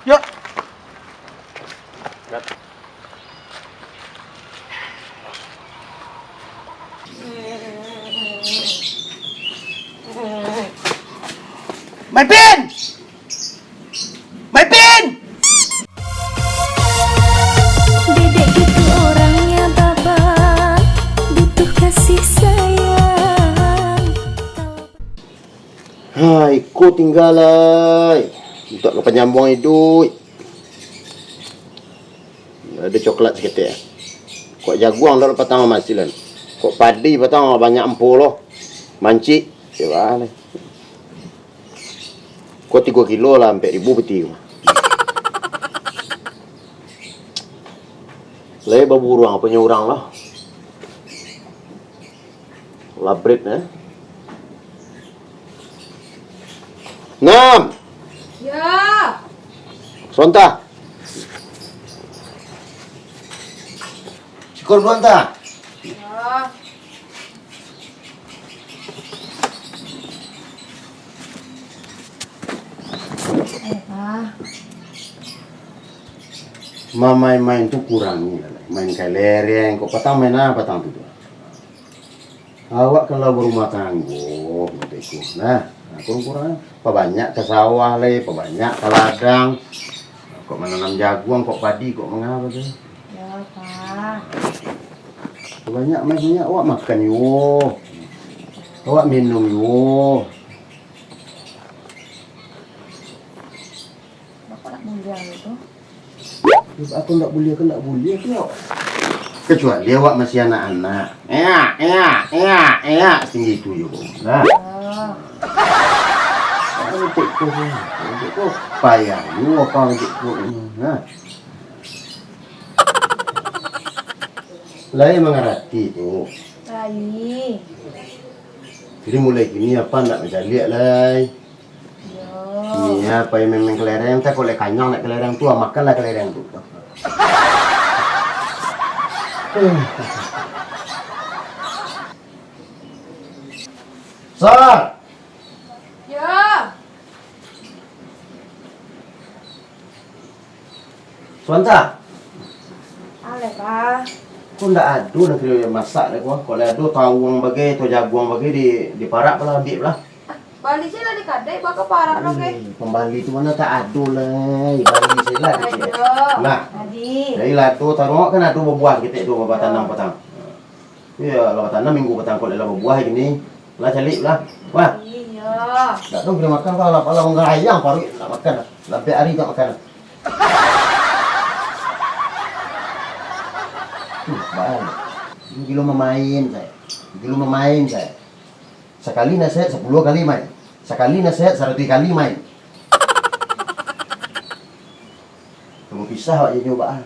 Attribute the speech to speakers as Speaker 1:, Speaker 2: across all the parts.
Speaker 1: Ya. Mai Pin! Mai Pin!
Speaker 2: Dedek itu orangnya babak, butuh kasih sayang.
Speaker 3: Hai, ku tinggal lai. Untuk ke penyambung hidup. Ada coklat sikit ya. Kok jaguang dah petang masilan. Kok padi petang banyak empul loh. Mancik. Ya lah. Kok 3 kilo lah sampai 1,000 peti. Lai baburang apa nyurang lah. Labrit eh. 6.
Speaker 4: Ya.
Speaker 3: Sonta. Sikor Sonta.
Speaker 4: Ya.
Speaker 3: Main-main tuh kurang nih. Main kelereng. Kok petang main apa petang tuh? Awak kalau berumah tangguh, gitu. Nah, kurang-kurang. Apa banyak ke sawah le, apa banyak ke ladang. Kok menanam jagung, kok padi, kok mengapa tuh?
Speaker 4: Ya, Pak.
Speaker 3: Banyak banyak awak makan yo. Awak minum yo.
Speaker 4: Bapak nak mundial itu?
Speaker 3: Aku enggak boleh kok. Kecuali awak masih anak-anak. Tinggi itu yo. Nah.
Speaker 4: Ya.
Speaker 3: Untuk kok payah yo apa untuk kok. Nah. Lai mengerti itu.
Speaker 4: Rai.
Speaker 3: Jadi mulai gini apa nak bisa lihat lai.
Speaker 4: Yo.
Speaker 3: Ini apa yang memang kelereng, tak boleh kanyang nak kelereng tu, makanlah kelereng tu. Sar,
Speaker 4: Ya.
Speaker 3: Suanta,
Speaker 4: Ale, Pak.
Speaker 3: kau ndak adu nak kira masak deh kau. Kalau adu tawang bagi, atau jagung bagi di parak belah, ambil belah.
Speaker 4: Balik sih lah di kadai, bakal parah dong, ke?
Speaker 3: Pembali tu mana tak adu lah, bali silat.
Speaker 4: Ayo.
Speaker 3: Nah,
Speaker 4: Tadi.
Speaker 3: dari latu taruh kan adu berbuah kita tu babat tanam petang. Ya, lah tanam minggu petang kalau lah berbuah ini, lah calik lah. Wah.
Speaker 4: Iya.
Speaker 3: Tak tahu bila makan kalau enggak ayam baru nak makan. Sampai hari tak makan. Bang. Gilo memain saya. Sekali nasihat 10 kali main. Sekali nasihat 100 kali main. Kamu pisah awak jadi cobaan.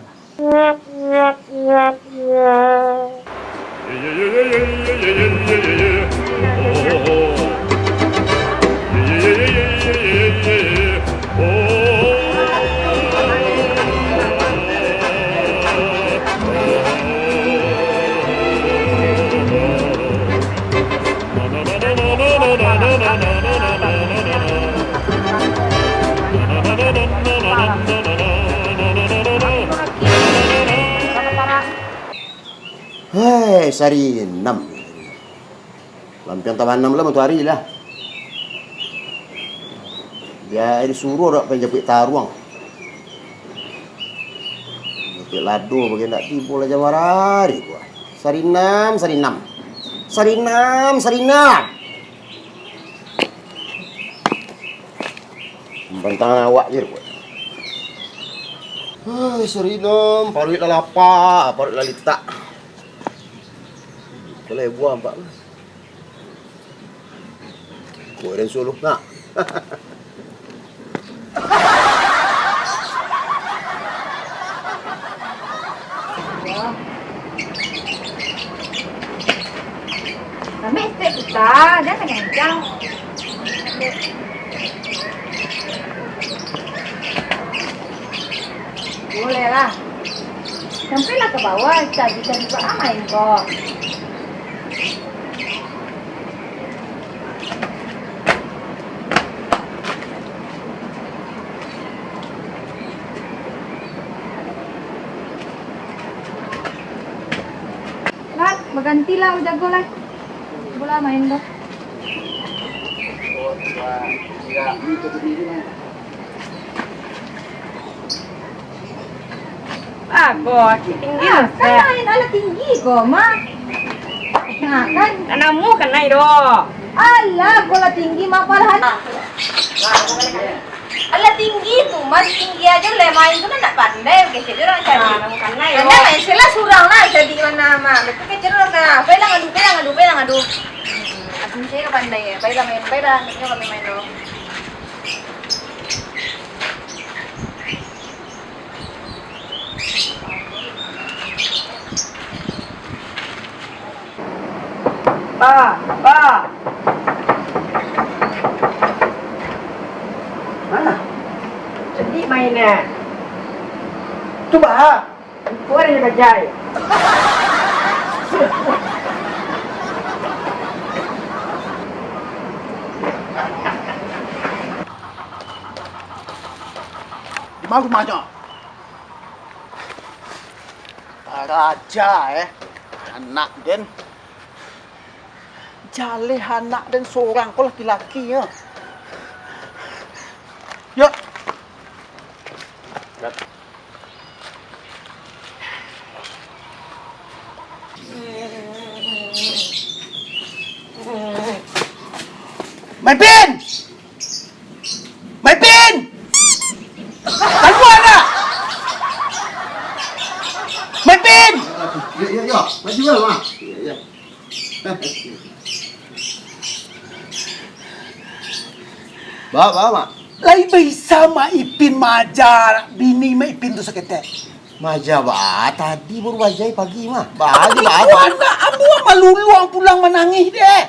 Speaker 3: Hei, sari 6. Lampion tambah 6 lah, untuk hari lah. Dia disuruh dak penjepit taruang. Jepit lado bagi nak tipu lah jawarari gua. Sari 6. Bentang awak je gua. Hai, sari 6, parit lah lapar, parit lah litak. Boleh buang pak. Kau dan suluh nak.
Speaker 4: Kami istri kita, jangan kencang. Boleh lah. Sampailah ke bawah, bisa juga main kok. Bergantilah jago lah. Bola main dong.
Speaker 5: Aku tinggi
Speaker 4: Ah, kan main ala tinggi kok, mak. Nah, kan.
Speaker 5: Kanamu kan do.
Speaker 4: Alah, bola tinggi mak palahan. Alah tinggi tuh, mas tinggi aja le main tuh kan nak pandai, kecil orang jadi.
Speaker 5: Kanamu kan
Speaker 4: Anda main sila surang lah jadi mana mah. Betul kecil orang na. Pelang adu. Asin saya pandai ya. Pelang, nyo kami main do.
Speaker 5: Ba.
Speaker 1: Mana?
Speaker 5: Jadi mainnya.
Speaker 1: Coba.
Speaker 5: Kau ada yang bajai.
Speaker 1: Di mana rumahnya? Raja anak den. Jaleh anak dan seorang kau laki-laki ya. Yuk. Maipin! Maipin! Keluar nak! Maipin!
Speaker 3: Ya, maju lah, Mak. Ya. Ba, Mak.
Speaker 1: Lai bisa Maipin majar bini Maipin tu sakete.
Speaker 3: Maja ba, tadi baru bajai pagi mah. Bagi ba.
Speaker 1: Anak abu maluluang pulang menangis deh.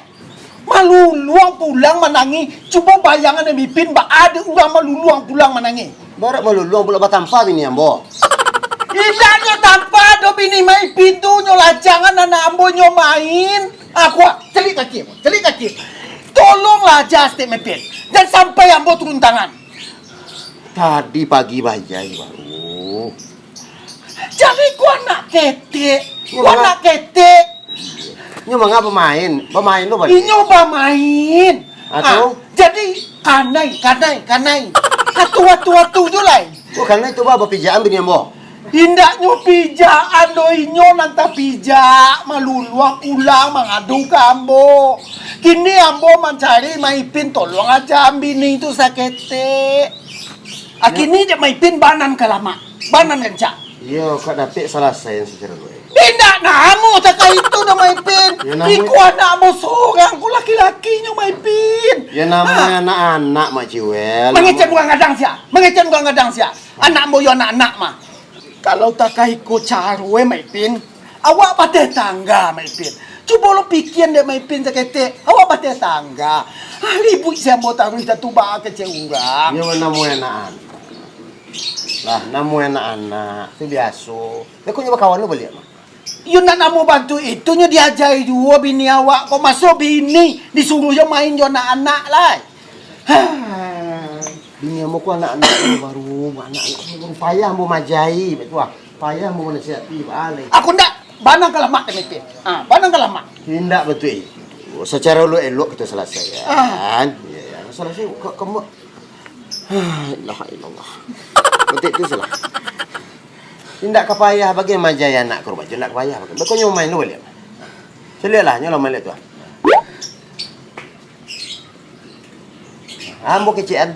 Speaker 1: Maluluang pulang menangis. Cuba bayangan Maipin ba ada orang maluluang pulang menangis.
Speaker 3: Barak meluluang pula batampa bini ambo.
Speaker 1: Indahnya tanpa do bini Maipin tu nyolajangan anak ambo nyo main. Aku celik kaki. Tolonglah Justin Maipin. Dan sampai ambo turun tangan.
Speaker 3: Tadi pagi bajai baru.
Speaker 1: Jadi gua nak ketek.
Speaker 3: Nyo mangga pemain lu balik.
Speaker 1: Inyo ba main?
Speaker 3: Atau?
Speaker 1: Jadi kanai. Tua tu lai.
Speaker 3: Karena itu ba pijaan bini ambo.
Speaker 1: Hindak nyo pijaan do inyo nanta pijak maluluang ulang mengadu ke ambo. Kini ambo mencari Maipin tolong aja ambini itu sakete. Kini dia Maipin banan kelama. Banan kencak.
Speaker 3: Yo, kak dapet salah saya secara gue.
Speaker 1: Tidak namu taka itu do Maipin.
Speaker 3: Ya, namu-
Speaker 1: Iku anak ambo seorang ku laki-laki nyo Maipin.
Speaker 3: Ya namanya anak-anak Mak Ciwel.
Speaker 1: Mengecen bukan ngadang sia. Anak mo yo anak-anak mah. Kalau tak ikut carwe Maipin, awak pateh tangga Maipin. Cuba lo pikir deh Maipin sakete, awak pateh tangga. Ribut saya mau taruh satu bak kecil urang.
Speaker 3: Ya namanya anak-anak. Lah, namanya anak-anak. Itu biasa. Kau nyoba kawan lu balik mah.
Speaker 1: Yun nak namu bantu itu nyo diajari dua bini awak. Kau masuk bini disuruh yo main yo anak-anak lah.
Speaker 3: Bini ambo ku anak-anak baru payah mau majai betul ah. Payah mau nasihati balik.
Speaker 1: Aku ndak banang kelamak Maipin. Banang kelamak.
Speaker 3: Tindak betul itu. Secara lu elok kita selesai kan. Ya, selesai kamu. La ilallah. Betul itu salah. Tindak kepayah bagi majai anak korban. Tindak kepayah bagi. Kau nyoba main lu balik. Selilah nyoba main tu. Ambo kecian.